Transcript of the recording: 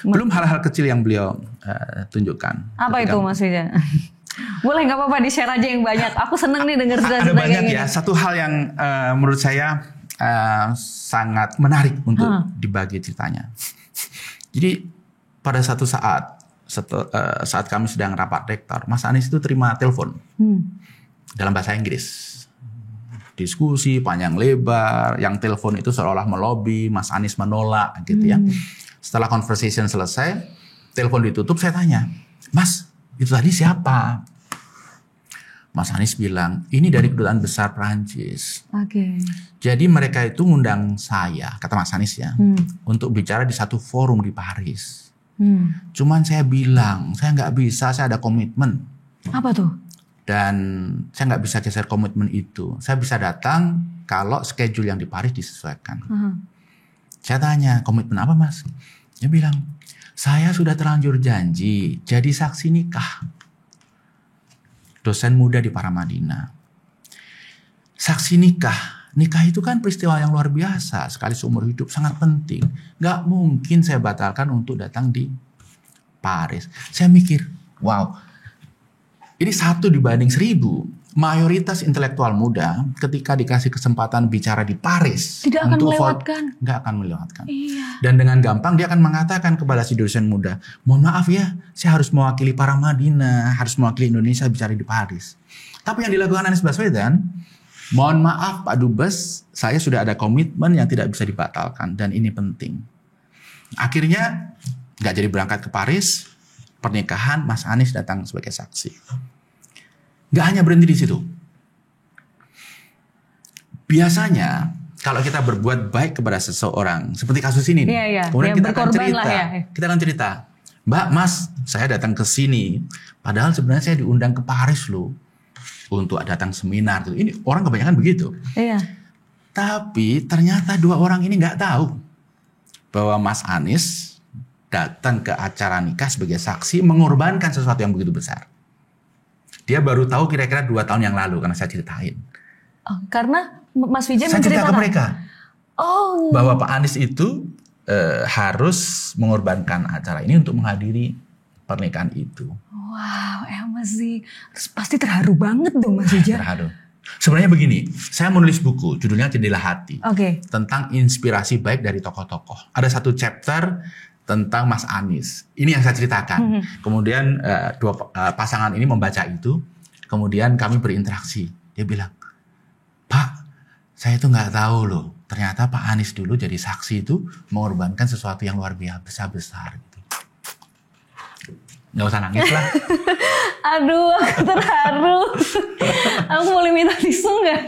Belum hal-hal kecil yang beliau tunjukkan. Apa itu Mas Wijan? Boleh nggak apa-apa di-share aja yang banyak. Aku seneng nih denger cerita-cerita Ada banyak kayak ya. gini. Satu hal yang menurut saya sangat menarik untuk dibagi ceritanya. Jadi pada satu saat kami sedang rapat rektor, Mas Anies itu terima telepon dalam bahasa Inggris. Diskusi panjang lebar, yang telepon itu seolah-olah melobi, Mas Anies menolak gitu ya. Setelah conversation selesai, telepon ditutup, saya tanya, Mas, itu tadi siapa? Mas Anies bilang, ini dari Kedutaan Besar Prancis. Oke. Jadi mereka itu ngundang saya, kata Mas Anies ya, untuk bicara di satu forum di Paris. Cuman saya bilang, saya nggak bisa, saya ada komitmen. Apa tuh? Dan saya nggak bisa geser komitmen itu. Saya bisa datang kalau schedule yang di Paris disesuaikan. Saya tanya, komitmen apa Mas? Dia bilang, saya sudah terlanjur janji jadi saksi nikah. Dosen muda di Paramadina. Saksi nikah. Nikah itu kan peristiwa yang luar biasa. Sekali seumur hidup, sangat penting. Nggak mungkin saya batalkan untuk datang di Paris. Saya mikir, wow. Ini 1 dibanding 1000. Mayoritas intelektual muda ketika dikasih kesempatan bicara di Paris tidak akan melewatkan. Nggak akan melewatkan. Iya. Dan dengan gampang dia akan mengatakan kepada si dosen muda, mohon maaf ya, saya harus mewakili Paramadina, harus mewakili Indonesia bicara di Paris. Tapi yang dilakukan Anies Baswedan, mohon maaf Pak Dubes, saya sudah ada komitmen yang tidak bisa dibatalkan dan ini penting. Akhirnya nggak jadi berangkat ke Paris. Pernikahan, Mas Anies datang sebagai saksi. Gak hanya berhenti di situ. Biasanya kalau kita berbuat baik kepada seseorang, seperti kasus ini, kemudian kita akan cerita, Mbak, Mas, saya datang ke sini, padahal sebenarnya saya diundang ke Paris loh untuk datang seminar. Ini orang kebanyakan begitu. Iya. Tapi ternyata 2 orang ini nggak tahu bahwa Mas Anies datang ke acara nikah sebagai saksi mengorbankan sesuatu yang begitu besar. Dia baru tahu kira-kira 2 tahun yang lalu karena saya ceritain. Oh, karena Mas Wijan saya cerita ke mereka bahwa Pak Anies itu harus mengorbankan acara ini untuk menghadiri pernikahan itu. Wow, sih. Pasti terharu banget dong Mas Wijan. Terharu. Sebenarnya begini, saya menulis buku judulnya Jendela Hati tentang inspirasi baik dari tokoh-tokoh. Ada 1 chapter tentang Mas Anies. Ini yang saya ceritakan. Kemudian 2 pasangan ini membaca itu. Kemudian kami berinteraksi. Dia bilang, Pak, saya itu nggak tahu loh. Ternyata Pak Anies dulu jadi saksi itu mengorbankan sesuatu yang luar biasa besar. Gitu. Nggak usah nangis lah. Aduh, aku terharu. Aku boleh minta tisu nggak?